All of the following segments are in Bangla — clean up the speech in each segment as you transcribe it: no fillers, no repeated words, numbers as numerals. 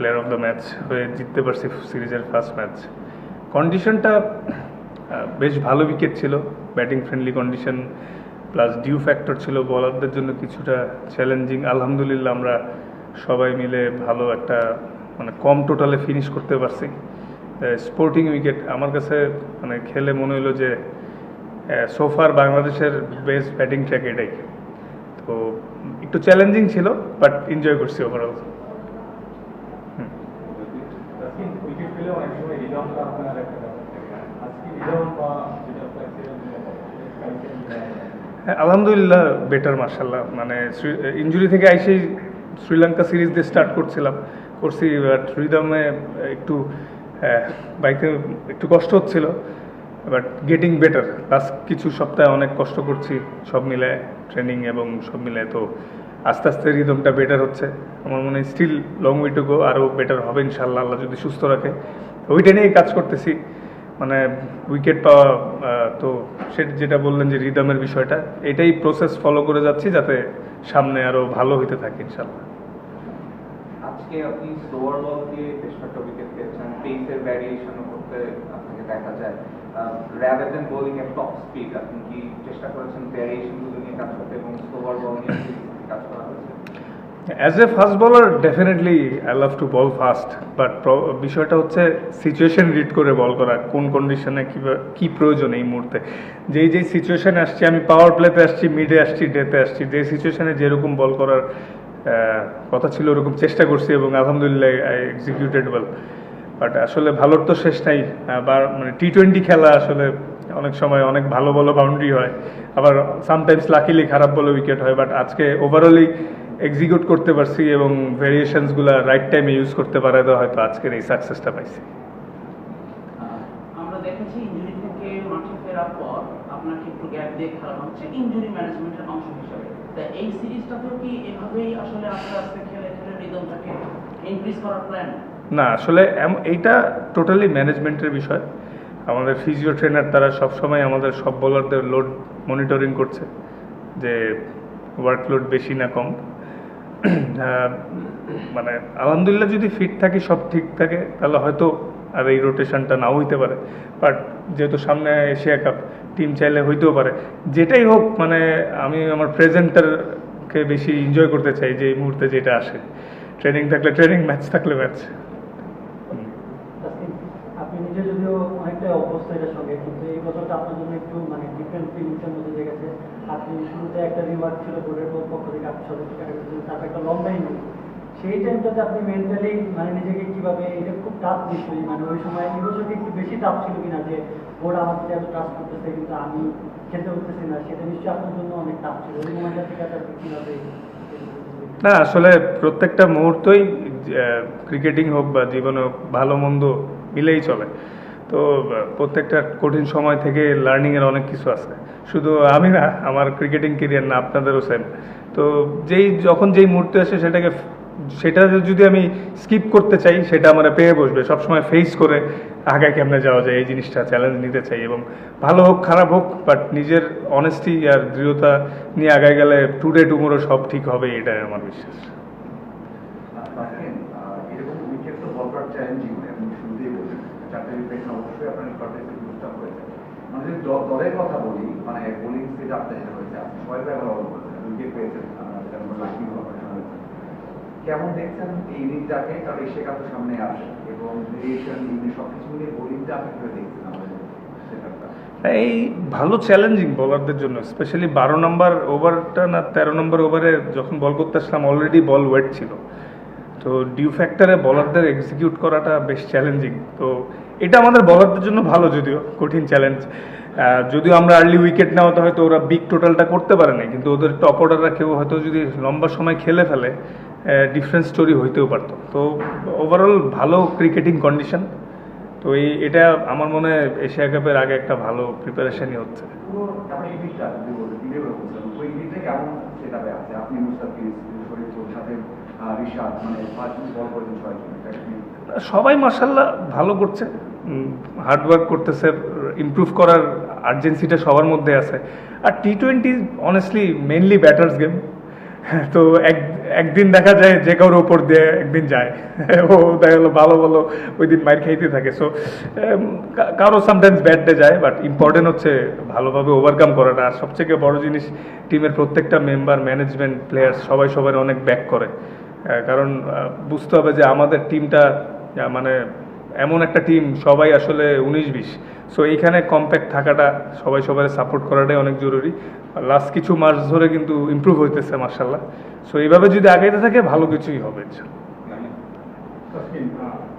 প্লেয়ার অফ দ্য ম্যাচ হয়ে জিততে পারছি সিরিজের ফার্স্ট ম্যাচ। কন্ডিশনটা বেশ ভালো উইকেট ছিল, batting friendly condition, plus due factor ছিল বলারদের জন্য কিছুটা চ্যালেঞ্জিং। আলহামদুলিল্লাহ আমরা সবাই মিলে ভালো একটা মানে কম টোটালে ফিনিশ করতে পারছি। স্পোর্টিং উইকেট আমার কাছে মানে খেলে মনে হলো যে সোফার বাংলাদেশের বেস্ট ব্যাটিং ট্র্যাক এটাই। তো একটু চ্যালেঞ্জিং ছিল, বাট এনজয় করছি ওভারঅল। হ্যাঁ, আলহামদুলিল্লাহ বেটার মার্শাল্লাহ। মানে ইনজুরি থেকে আইসেই শ্রীলঙ্কা সিরিজ দিয়ে স্টার্ট করছি, বাট রিদমে একটু বাইকে একটু কষ্ট হচ্ছিল, বাট গেটিং বেটার। লাস্ট কিছু সপ্তাহে অনেক কষ্ট করছি সব মিলে, ট্রেনিং এবং সব মিলে। তো আস্তে আস্তে রিদমটা বেটার হচ্ছে। আমার মনে হয় still long way to go, আরও বেটার হবে ইনশাল্লাহ, আল্লাহ যদি সুস্থ রাখে। ওইটা নিয়েই কাজ করতেছি, মানে উইকেট পাওয়া। তো সেটা যেটা বললেন যে রিদমের বিষয়টা, এটাই প্রসেস ফলো করে যাচ্ছি যাতে সামনে আরও ভালো হইতে থাকে ইনশাল্লাহ। আজকে আপনি স্লোয়ার বল দিয়ে বেশ কয়েকটা উইকেট পেয়েছেন, পেসের ভ্যারিয়েশনও করতে আপনাকে দেখা যায়। রাদার দেন বোলিং এট টপ স্পিড, আপনি কি চেষ্টা করেছেন ভ্যারিয়েশনগুলো নিয়ে কাজ করতে এবং স্লোয়ার বল নিয়ে কাজ করা হয়েছে? As a fast bowler definitely I love to ball fast, but বিষয়টা হচ্ছে সিচুয়েশন রিড করে বল করা, কোন কন্ডিশনে কী প্রয়োজন এই মুহূর্তে। যেই সিচুয়েশানে আসছি, আমি পাওয়ার প্লেতে আসছি, মিডে আসছি, ডেতে আসছি, যে সিচুয়েশানে যেরকম বল করার কথা ছিল ওরকম চেষ্টা করছি এবং আলহামদুলিল্লাহ আই এক্সিকিউটেড ওয়েল। বাট আসলে ভালোর তো শেষ নাই। মানে টি-20 খেলা আসলে অনেক সময় অনেক ভালো ভালো বাউন্ডারি হয়, আবার সামটাইমস লাকিলি খারাপ বলে উইকেট হয়। বাট আজকে ওভারঅলই এক্সিকিউট করতে পারছি এবং ভেরিয়েশনসগুলো রাইট টাইমে ইউজ করতে পারে, তো হয়তো আজকের এই সাকসেসটা পাইছি। আমরা দেখেছি ইনজুরি থেকে মাঠে ফেরার পর আপনাকে একটু গ্যাপ দিয়ে খেলা হচ্ছে ইনজুরি ম্যানেজমেন্টের অংশ হিসেবে। তা এই সিরিজটাতেও কি এভাবেই আসলে আস্তে আস্তে খেলে খেলে রিদমটাকে ইনক্রিজ করার প্ল্যান? না, আসলে এইটা টোটালি ম্যানেজমেন্টের বিষয়। আমাদের ফিজিও ট্রেনার তারা সবসময় আমাদের সব বোলারদের লোড মনিটরিং করছে, যে ওয়ার্কলোড বেশি না কম। মানে আলহামদুলিল্লাহ যদি ফিট থাকি, সব ঠিক থাকে, তাহলে হয়তো আর এই রোটেশনটা নাও হইতে পারে। বাট যেহেতু সামনে এশিয়া কাপ, টিম চাইলে হইতেও পারে। যেটাই হোক, মানে আমি আমার প্রেজেন্টারকে বেশি এনজয় করতে চাই, যে এই মুহূর্তে যেটা আসে। ট্রেনিং থাকলে ট্রেনিং, ম্যাচ থাকলে ম্যাচ। আপনি নিজে যদিও অনেকটা অভ্যস্ত এটার সঙ্গে, কিন্তু এই বছরটা আপনার জন্য একটু মানে ডিফারেন্ট ফিলিংসের মধ্যে দিয়ে গেছে। আপনি শুরুতে একটা রিমার্ক ছিল বোর্ডের পক্ষ থেকে, আপনি সদস্য ক্যাটাগরি, তারপর একটা লং টাইম। সেই টাইমটাতে আপনি মেন্টালি মানে নিজেকে কীভাবে, এটা খুব টাফ নিশ্চয়ই, মানে ওই সময় এই বছরকে একটু বেশি টাফ ছিল কিনা, যে বোর্ড আমাকে এত ট্রাস্ট করতেছে কিন্তু আমি খেলতে উঠতেছি না, সেটা নিশ্চয়ই আপনার জন্য অনেক টাফ ছিল। ওই মোমেন্টটা থেকে আপনি কীভাবে? না, আসলে প্রত্যেকটা মুহূর্তই ক্রিকেটিং হোক বা জীবনে হোক, ভালো মন্দ মিলেই চলে। তো প্রত্যেকটা কঠিন সময় থেকে লার্নিংয়ের অনেক কিছু আছে। শুধু আমি না, আমার ক্রিকেটিং কেরিয়ার না, আপনাদেরও সেম। তো যখন যেই মুহূর্তে আসে সেটা যদি আমি স্কিপ করতে চাই, সেটা আমার পেয়ে বসবে। সবসময় ফেস করে আগায় কেমনে যাওয়া যায়, এই জিনিসটা চ্যালেঞ্জ নিতে চাই। এবং ভালো হোক খারাপ হোক, বাট নিজের অনেস্টি আর দৃঢ়তা নিয়ে আগায় গেলে টুডে টুমোরো সব ঠিক হবে, এটাই আমার বিশ্বাস। এরকম উইকেট তো বল করার চ্যালেঞ্জিং, আপনি শুরুতেই বললেন 4টে উইকেট অবশ্যই আপনার রেকর্ডে বুস্ট হয়েছে। মানে যদি দলের কথা বলি, মানে বোলিং স্টেজ আপনার যেটা হয়েছে, আপনি সবাই ভালো বলছেন, উইকেট পেয়েছেন, লাকি অপারেশন হয়েছে। কেমন দেখছেন এই ইনিংসটাকে? কারণ এশিয়া কাপের সামনে আসে এবং ভেরিয়েশন সব কিছু মিলিয়ে বোলিংটা আপনি করে দেখছেন আমাদের সেটআপটা? এই ভালো চ্যালেঞ্জিং বলারদের জন্য, স্পেশালি 12 নম্বর ওভারটা না 13 নম্বর ওভারে যখন বল করতে আসলাম, অলরেডি বল ওয়েট ছিল। তো ডিউ ফ্যাক্টরে বলারদের এক্সিকিউট করাটা বেশ চ্যালেঞ্জিং। তো এটা আমাদের বলারদের জন্য ভালো, যদিও কঠিন চ্যালেঞ্জ। যদিও আমরা আর্লি উইকেট নেওয়াতে হয়তো ওরা বিগ টোটালটা করতে পারে না, কিন্তু ওদের টপ অর্ডাররা কেউ হয়তো যদি লম্বা সময় খেলে ফেলে, ডিফারেন্ট স্টোরি হইতেও পারতো। তো ওভারঅল ভালো ক্রিকেটিং কন্ডিশন। তো এটা আমার মনে হয় এশিয়া কাপের আগে একটা ভালো প্রিপারেশনই হচ্ছে। সবাই মাশাআল্লাহ ভালো করছে, হার্ডওয়ার্ক করতেছে, ইমপ্রুভ করার আর্জেন্সিটা সবার মধ্যে আছে। আর টি-20 অনেস্টলি মেইনলি ব্যাটার্স গেম। তো একদিন দেখা যায় যে কারোর উপর দিয়ে একদিন যায় ও দেখা গেলো ভালো ভালো ওই দিন মাইর খাইতে থাকে। সো কারো সামটাইমস ব্যাড ডে যায়, বাট ইম্পর্টেন্ট হচ্ছে ভালোভাবে ওভারকাম করাটা। আর সবথেকে বড় জিনিস টিমের প্রত্যেকটা মেম্বার, ম্যানেজমেন্ট, প্লেয়ার্স সবাই সবার অনেক ব্যাক করে। কারণ বুঝতে হবে যে আমাদের টিমটা মানে এমন একটা টিম, সবাই আসলে 19-20। সো এইখানে কম্প্যাক্ট থাকাটা, সবাই সবাই সাপোর্ট করাটাই অনেক জরুরি। লাস্ট কিছু মাস ধরে কিন্তু ইমপ্রুভ হইতেছে মার্শাল্লাহ। সো এইভাবে যদি আগাইতে থাকে ভালো কিছুই হবে ইনশাআল্লাহ।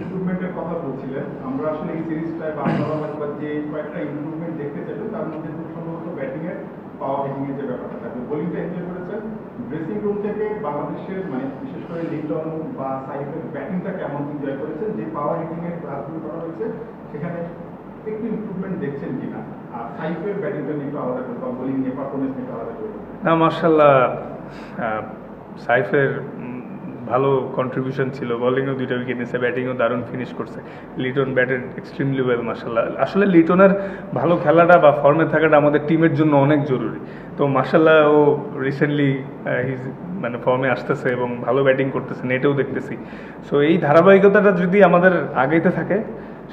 ইমপ্রুভমেন্টের কথা বলছিলেন, আমরা আসলে এই সিরিজটায় বা আপনারা হয়তো যে কয়েকটা ইমপ্রুভমেন্ট দেখতে চাইবো, তার মধ্যে খুব সম্ভবত ব্যাটিং এর, পাওয়ার হিটিং এর যে ব্যাপারটা থাকবে। বোলিংটা এনজয় করেছেন, ড্রেসিং রুম থেকে বাংলাদেশের মানে বিশেষ করে লিটন বা সাইফের ব্যাটিংটা কেমন এনজয় করেছেন? যে পাওয়ার হিটিং এর ক্লাসগুলো করা হয়েছে সেখানে একটু ইমপ্রুভমেন্ট দেখছেন কিনা? আর সাইফের ব্যাটিংটা নিয়ে একটু আলাদা করে বা বোলিং নিয়ে পারফরমেন্স নিয়ে একটু আলাদা করে বলবেন। না মার্শাল্লাহ, সাইফের ভালো কন্ট্রিবিউশন ছিল, বোলিংও 2টা উইকেট নিয়েছে, ব্যাটিংও দারুণ ফিনিশ করছে। লিটন ব্যাটেড এক্সট্রিমলি ওয়েল মার্শাল্লাহ। আসলে লিটনের ভালো খেলাটা বা ফর্মে থাকাটা আমাদের টিমের জন্য অনেক জরুরি। তো মার্শাল্লাহ ও রিসেন্টলি মানে ফর্মে আসতেছে এবং ভালো ব্যাটিং করতেছে, নেটেও দেখতেছি। সো এই ধারাবাহিকতাটা যদি আমাদের আগাইতে থাকে,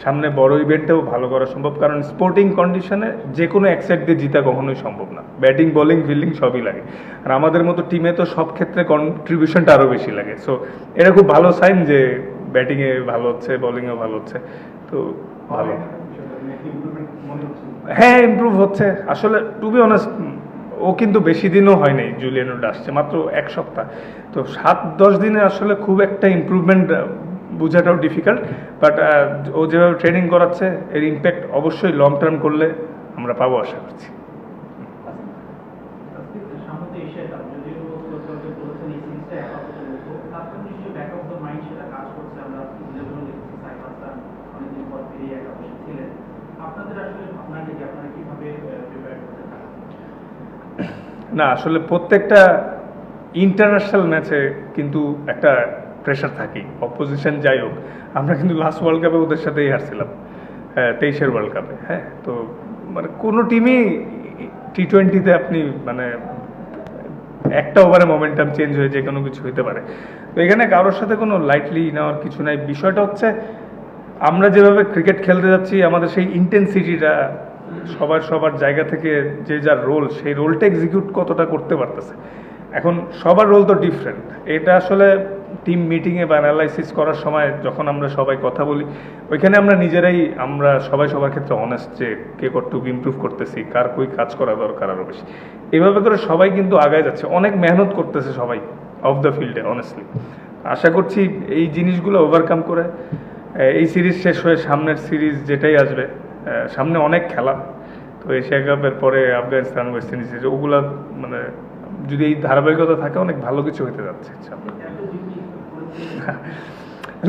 সামনে বড় ইভেন্টেও ভালো করা সম্ভব। কারণ স্পোর্টিং কন্ডিশনে যে কোনো এক সাইড দিয়ে জিতা কখনোই সম্ভব না। ব্যাটিং, বোলিং, ফিল্ডিং সবই লাগে। আর আমাদের মতো টিমে তো সব ক্ষেত্রে কন্ট্রিবিউশনটা আরও বেশি লাগে। সো এটা খুব ভালো সাইন যে ব্যাটিংয়ে ভালো হচ্ছে, বোলিংয়েও ভালো হচ্ছে। তো ভালো, ইমপ্রুভমেন্ট মনে হচ্ছে? হ্যাঁ ইমপ্রুভ হচ্ছে। আসলে টু বি অনেস্ট ও কিন্তু বেশি দিনও হয় নাই, জুলিয়ান উড আসছে মাত্র 1 সপ্তাহ। তো 7-10 দিনে আসলে খুব একটা ইমপ্রুভমেন্ট বোঝাটাও ডিফিকাল্ট। বাট ও যেভাবে ট্রেনিং করাচ্ছে এর ইম্প্যাক্ট অবশ্যই লং টার্ম করলে আমরা পাবো আশা করছি। সামনে এশিয়া কাপ যদিও বলেছেন এই সিরিজটা তারপর নিশ্চয়ই ব্যাক অফ দ্য মাইন্ড সেটা কাজ করছে। আমরা ইলেভেনও দেখছি সাইফ হাসান অনেকদিন পর ফিরে একাদশে ছিলেন। আপনাদের আসলে ভাবনাটা কি, আপনারা কিভাবে প্রিপেয়ার করতে থাকেন? না আসলে প্রত্যেকটা ইন্টারন্যাশনাল ম্যাচে কিন্তু একটা প্রেশার থাকেই, অপোজিশন যাই হোক। আমরা কিন্তু লাস্ট ওয়ার্ল্ড কাপে ওদের সাথেই হারছিলাম, 23-এর ওয়ার্ল্ড কাপে। হ্যাঁ, তো মানে কোনো টিমই T20-তে আপনি মানে একটা ওভারে মোমেন্টাম চেঞ্জ হয়ে যে কোনো কিছু হতে পারে। তো এখানে কারোর সাথে কোনো লাইটলি নেওয়ার কিছু নাই। বিষয়টা হচ্ছে আমরা যেভাবে ক্রিকেট খেলতে যাচ্ছি, আমাদের সেই ইন্টেন্সিটিটা সবার জায়গা থেকে যে যার রোল, সেই রোলটা এক্সিকিউট কতটা করতে পারতেছে। এখন সবার রোল তো ডিফারেন্ট। এটা আসলে টিম মিটিংয়ে বা অ্যানালাইসিস করার সময় যখন আমরা সবাই কথা বলি, ওইখানে আমরা সবাই সবার ক্ষেত্রে অনেস্ট যে কে কতটুকু ইমপ্রুভ করতেছি, কার কই কাজ করা দরকার আরও বেশি। এভাবে করে সবাই কিন্তু আগায় যাচ্ছে, অনেক মেহনত করতেছে সবাই অফ দ্য ফিল্ডে। অনেস্টলি আশা করছি এই জিনিসগুলো ওভারকাম করে এই সিরিজ শেষ হয়ে সামনের সিরিজ যেটাই আসবে, সামনে অনেক খেলা। তো এশিয়া কাপের পরে আফগানিস্তান, ওয়েস্ট ইন্ডিজ, ওগুলা মানে যদি এই ধারাবাহিকতা থাকে অনেক ভালো কিছু হতে যাচ্ছে।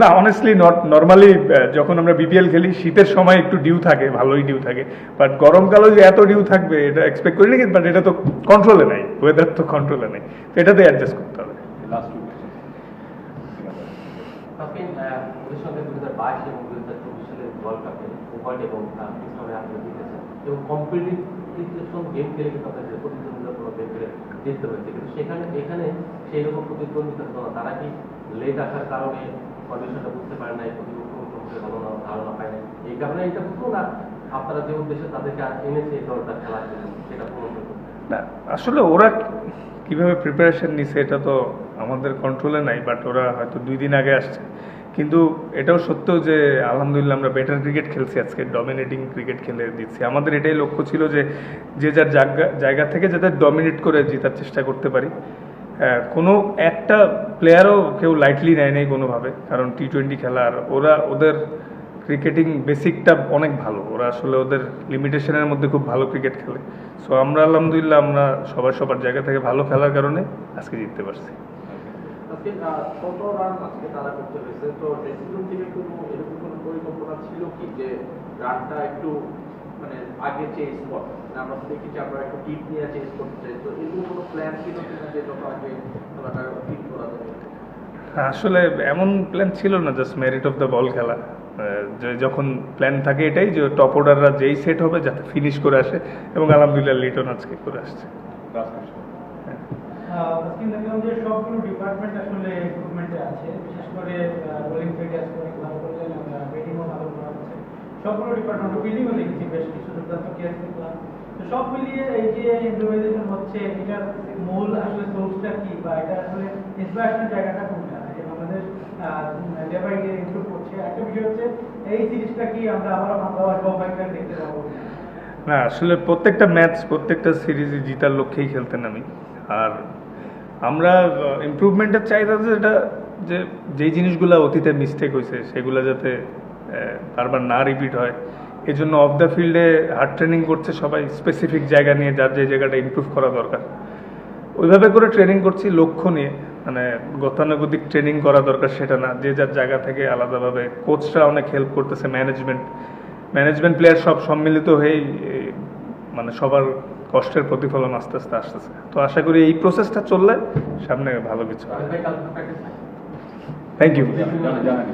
না অনেস্টলি নর্মালি যখন আমরা বিপিএল খেলি শীতের সময় একটু ডিউ থাকে, ভালোই ডিউ থাকে। বাট গরমকালেও যে এত ডিউ থাকবে এটা এক্সপেক্ট করিনি। বাট এটা তো কন্ট্রোলে নাই, ওয়েদার তো কন্ট্রোলে নাই, তো এটাতে অ্যাডজাস্ট করতে হবে। ওদের সঙ্গে 2022 এবং 2024 সালের ওয়ার্ল্ড কাপে উভয় এবং আপনি জিতেছেন এবং কম্পিটিটিভ গেম খেলে কিন্তু আপনাদের প্রতিদ্বন্দ্বিতাপূর্ণ গেম খেলে জিততে হয়েছে। কিন্তু এখানে সেই রকম প্রতিদ্বন্দ্বিতা ছিল না। তারা কি লেট আসার কারণে কন্ডিশনটা বুঝতে পারে নাই, প্রতিপক্ষ সম্পর্কে ভালো ধারণা পায় নাই, এই কারণে এটা হতো না? আপনারা যে উদ্দেশ্যে তাদেরকে এনেছে এই দলটা খেলার জন্য সেটা পূরণ করতে না আসলে ওরা কিভাবে প্রিপারেশন নিছে এটা তো আমাদের কন্ট্রোলে নাই। বাট ওরা হয়তো 2 দিন আগে আসছে। কিন্তু এটাও সত্য যে আলহামদুলিল্লাহ আমরা বেটার ক্রিকেট খেলছি আজকে, ডমিনেটিং ক্রিকেট খেলে দিচ্ছি। আমাদের এটাই লক্ষ্য ছিল যে যে যার জায়গা থেকে যাতে ডমিনেট করে জেতার চেষ্টা করতে পারি। কোনো একটা প্লেয়ারও কেউ লাইটলি নেয় নেই কোনোভাবে, কারণ T20 খেলার ওদের ক্রিকেটিং বেসিকটা অনেক ভালো। ওরা আসলে ওদের লিমিটেশনের মধ্যে খুব ভালো ক্রিকেট খেলে। সো আমরা আলহামদুলিল্লাহ আমরা সবার জায়গা থেকে ভালো খেলার কারণে আজকে জিততে পারছি। আজকে কত রান আজকে তারা করতে হয়েছে? তো ড্রেসিং রুম থেকে এরকম কোনো পরিকল্পনা ছিল কি যে রানটা একটু মানে আগে চেঞ্জ করতে? আমরা তো দেখি যে আমরা একটু টিপ নিয়ে চেঞ্জ করতে চাই। তো এরকম কোনো প্ল্যান ছিল কিনা যে যত আগে খেলাটা টিপ করা যাবে? আসলে এমন প্ল্যান ছিল না, just merit of the ball খেলা। যখন প্ল্যান থাকে এটাই যে টপ অর্ডাররা যেই সেট হবে যাতে ফিনিশ করে আসে, এবং আলহামদুলিল্লাহ লিটন আজকে করে আসছে। আজকে দেখলাম যে সবগুলো ডিপার্টমেন্ট আসলে ইমপ্রুভমেন্টে আছে, বিশেষ করে বোলিং ফিটনেস অনেক ভালো করলেন, ব্যাটিংও ভালো করা হচ্ছে। সবগুলো ডিপার্টমেন্ট ফিল্ডিংও দেখেছি বেশ কিছু দুর্দান্ত কেয়ার দেখলাম। তো সব মিলিয়ে এই যে ইমপ্রুভাইজেশন হচ্ছে, এটার মূল আসলে সোর্সটা কি, বা এটা আসলে ইন্সপিরেশনের জায়গাটা কোনটা? যে আমাদের ডে বাই ডে ইমপ্রুভ করছে। একটা বিষয় হচ্ছে এই সিরিজটা কি আমরা আবার বাংলাদেশ ফাইনাল দেখতে পাবো? না, আসলে প্রত্যেকটা ম্যাচ প্রত্যেকটা সিরিজে জিতার লক্ষ্যেই খেলতে নামি। আর আমরা ইমপ্রুভমেন্টের চাহিদা যেটা, যে যেই জিনিসগুলো অতীতে মিস্টেক হয়েছে সেগুলো যাতে বারবার না রিপিট হয়, এই জন্য অফ দ্য ফিল্ডে হার্ড ট্রেনিং করছে সবাই, স্পেসিফিক জায়গা নিয়ে যার যে জায়গাটা ইমপ্রুভ করা দরকার ওইভাবে করে ট্রেনিং করছি লক্ষ্য নিয়ে। মানে গতানুগতিক ট্রেনিং করা দরকার সেটা না, যে যার জায়গা থেকে আলাদাভাবে। কোচরা অনেক হেল্প করতেছে, ম্যানেজমেন্ট প্লেয়ার সব সম্মিলিত হয়েই মানে সবার কষ্টের প্রতিফলন আস্তে আস্তে আসতেছে। তো আশা করি এই প্রসেসটা চললে সামনে ভালো কিছু। তাহলে ভাই কালকে প্র্যাকটিস থ্যাংক ইউ। জানানি